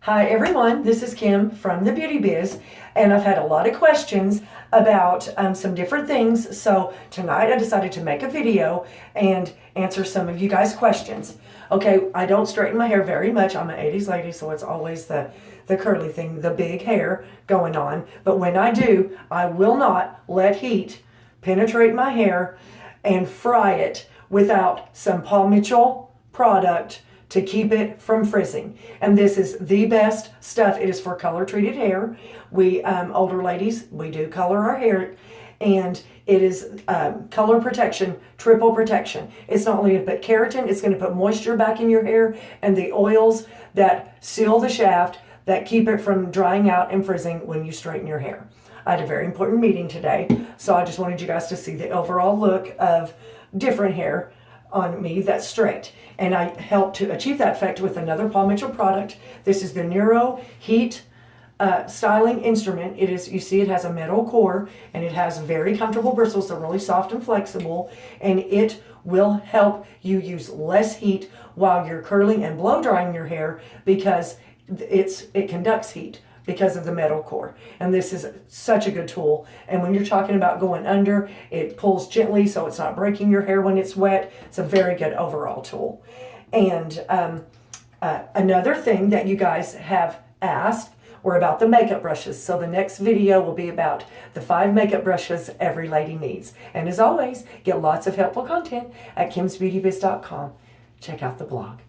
Hi everyone, this is Kim from the Beauty Biz, and I've had a lot of questions about some different things, so tonight I decided to make a video and answer some of you guys' questions. Okay, I don't straighten my hair very much. I'm an 80s lady, so it's always the curly thing, the big hair going on, but when I do, I will not let heat penetrate my hair and fry it without some Paul Mitchell product to keep it from frizzing. And this is the best stuff. It is for color treated hair. We older ladies, we do color our hair, and it is color protection, triple protection. It's not only going to put keratin, it's going to put moisture back in your hair and the oils that seal the shaft that keep it from drying out and frizzing when you straighten your hair. I had a very important meeting today, so I just wanted you guys to see the overall look of different hair on me that's straight. And I helped to achieve that effect with another Paul Mitchell product. This is the Neuro Heat Styling Instrument. It is, you see, it has a metal core and it has very comfortable bristles. They're really soft and flexible, and it will help you use less heat while you're curling and blow drying your hair because it conducts heat because of the metal core. And this is such a good tool. And when you're talking about going under, it pulls gently so it's not breaking your hair when it's wet. It's a very good overall tool. And another thing that you guys have asked were about the makeup brushes. So the next video will be about the 5 makeup brushes every lady needs. And as always, get lots of helpful content at kimsbeautybiz.com. Check out the blog.